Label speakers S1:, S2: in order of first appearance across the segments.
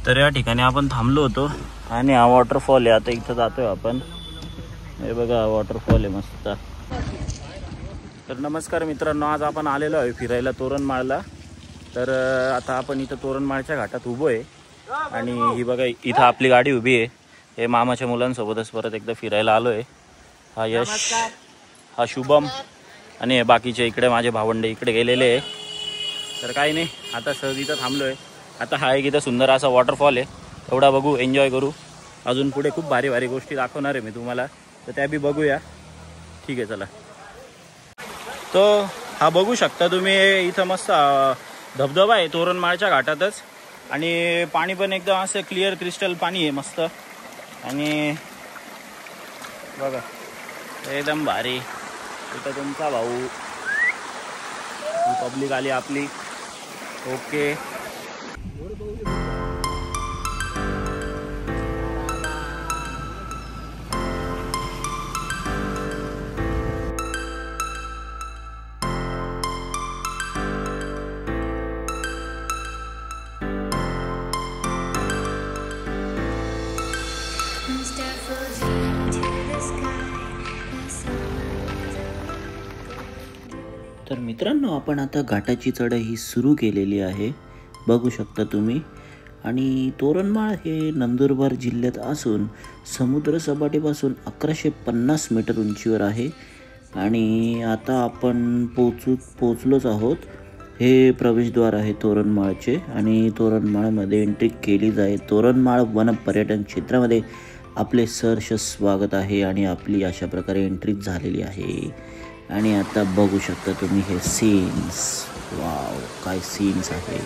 S1: तर या ठिकाणी आपण थांबलो होतो आणि हा वॉटरफॉल आहे. आता इथं जातोय आपण. हे बघा वॉटरफॉल आहे मस्त. तर नमस्कार मित्रांनो, आज आपण आलेलो आहे फिरायला तोरणमाळला. तर आता आपण इथं तोरणमाळच्या घाटात उभो आहे आणि ही बघा इथं आपली गाडी उभी आहे. हे मामाच्या मुलांसोबतच परत एकदा फिरायला आलो आहे. हा यश, हा शुभम आणि हे बाकीचे इकडे माझे भावंडे इकडे गेलेले आहे. तर काही नाही, आता सहज इथं थांबलो आहे. आता हा एक इथं सुंदर असा वॉटरफॉल आहे, तेवढा बघू, एन्जॉय करू. अजून पुढे खूप भारी भारी गोष्टी दाखवणार आहे मी तुम्हाला, तर त्या बी बघूया. ठीक आहे चला. तो हा बघू शकता तुम्ही, इथं मस्त धबधबा आहे तोरणमाळच्या घाटातच आणि पाणी पण एकदम असं क्लिअर क्रिस्टल पाणी आहे मस्त. आणि बघा एकदम भारी. इथं तुमचा भाऊ, पब्लिक आली आपली. ओके.
S2: तर मित्रांनो, आपण आता घाटाची चढाई सुरू केलेली आहे, बघू शकता तुम्ही. आणि तोरणमाळ हे नंदुरबार जिल्ह्यात असून समुद्र सपाटीपासून 1150 मीटर उंचीवर आहे. आणि आता आपण पोचलोच आहोत. हे प्रवेशद्वार आहे तोरणमाळचे आणि तोरणमाळमध्ये एंट्री केली जाईल. तोरणमाळ वन पर्यटन क्षेत्रामध्ये आपले सहर्ष स्वागत आहे आणि आपली अशा प्रकारे एंट्री झालेली आहे. आणि आता बघू शकता तुम्ही हे सीन्स. वाव, काय सीन्स आहे.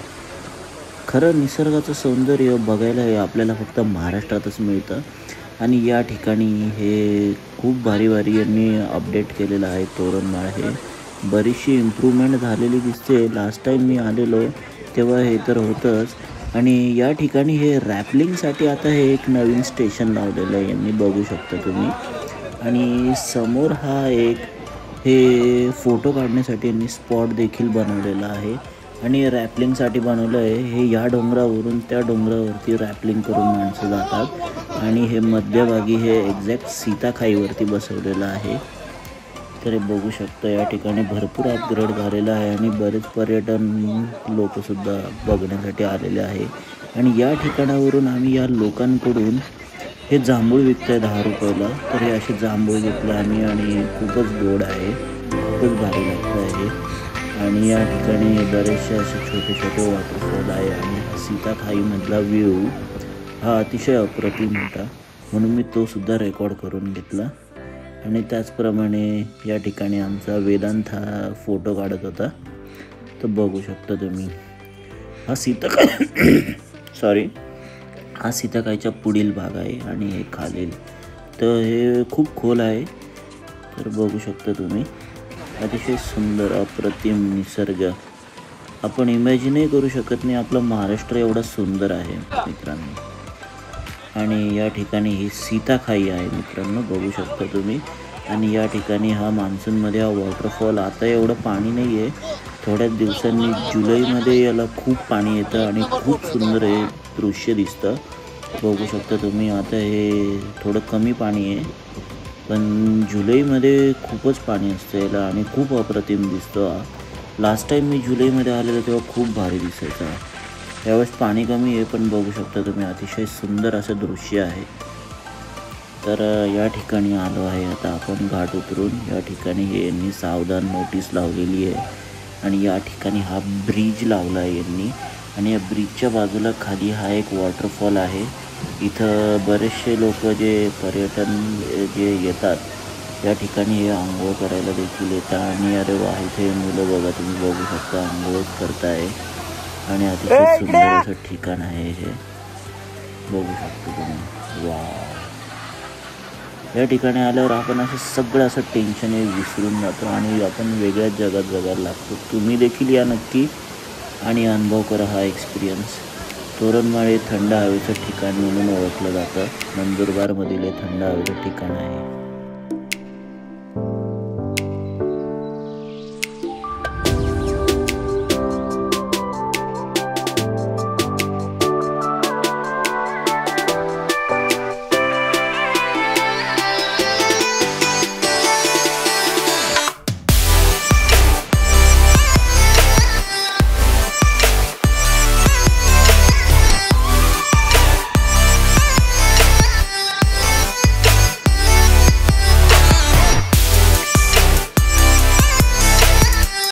S2: खरं निसर्गाचं सौंदर्य बघायला हे आपल्याला फक्त महाराष्ट्रातच मिळतं. आणि या ठिकाणी हे खूप भारी भारी यांनी अपडेट केलेलं आहे. तोरणमाळ हे बरीचशी इम्प्रूव्हमेंट झालेली दिसते. लास्ट टाईम मी आलेलो तेव्हा हे तर होतंच. आणि या ठिकाणी हे रॅपलिंगसाठी आता हे एक नवीन स्टेशन लावलेलं आहे यांनी, बघू शकता तुम्ही. आणि समोर हा एक हे फोटो काढण्यासाठी यांनी स्पॉट देखील बनवलेला आहे आणि रॅपलिंगसाठी बनवलं आहे. हे या डोंगरावरून त्या डोंगरावरती रॅपलिंग करून माणसं जातात आणि हे मध्यभागी हे एक्झॅक्ट सीताखाईवरती बसवलेलं आहे. तर हे बघू शकता या ठिकाणी भरपूर अपग्रेड झालेला आहे आणि बरेच पर्यटन लोकसुद्धा बघण्यासाठी आलेले आहे. आणि या ठिकाणावरून आम्ही या लोकांकडून हे जांभूळ विकत आहे 10 रुपयाला. तर हे असे जांभूळ विकले आम्ही आणि खूपच गोड आहे, खूपच भारी लागतं आहे. आणि या ठिकाणी बरेचसे असे छोटे छोटे वॉटरफॉल आहे आणि सीताखाईमधला व्ह्यू हा अतिशय अप्रतिम होता, म्हणून मी तो सुद्धा रेकॉर्ड करून घेतला. आणि त्याचप्रमाणे या ठिकाणी आमचा वेदांत हा फोटो काढत होता, तर बघू शकता तुम्ही. हा हा सीताखाईच्या पुढील भाग आहे आणि हे खालील, तर हे खूप खोल आहे. तर बघू शकता तुम्ही, अतिशय सुंदर अप्रतिम निसर्ग. आपण इमॅजिनही करू शकत नाही आपलं महाराष्ट्र एवढा सुंदर आहे मित्रांनो. आणि या ठिकाणी ही सीताखाई आहे मित्रांनो, बघू शकता तुम्ही. आणि या ठिकाणी हा मान्सूनमध्ये हा वॉटरफॉल, आता एवढं पाणी नाही आहे, थोड्याच दिवसांनी जुलैमध्ये याला खूप पाणी येतं आणि खूप सुंदर हे दृश्य दिसतं, बघू शकता तुम्ही. आता हे थोडं कमी पाणी आहे, पण जुलैमध्ये खूपच पाणी असतं याला आणि खूप अप्रतिम दिसतं. लास्ट टाईम मी जुलैमध्ये आलेलो तेव्हा खूप भारी दिसायचा. यावेळेस पाणी कमी आहे, पण बघू शकता तुम्ही अतिशय सुंदर असं दृश्य आहे. तर या ठिकाणी आलो आहे आता आपण घाट उतरून. या ठिकाणी हे यांनी सावधान नोटीस लावलेली आहे आणि या ठिकाणी हा ब्रिज लावला आहे यांनी. आणि या ब्रिजच्या बाजूला खाली हा एक वॉटरफॉल आहे. इथं बरेचसे लोक जे पर्यटन जे येतात या ठिकाणी हे आंघोळ करायला देखील येतात. आणि अरे वा, इथे मुलं बघा तुम्ही, बघू शकता आंघोळ करताय आणि अतिशय सुंदर असं ठिकाण आहे हे, बघू शकता तुम्ही. या ठिकाणी आल्यावर आपण असं सगळं असं टेन्शन विसरून जातो आणि आपण वेगळ्याच जगात जगायला लागतो. तुम्ही देखील या नक्की आणि अनुभव करा हा एक्सपिरियन्स. तोरणमाळ हे थंड हवेचं ठिकाण म्हणून ओळखलं जातं. नंदुरबारमधील हे थंड हवेचं ठिकाण आहे.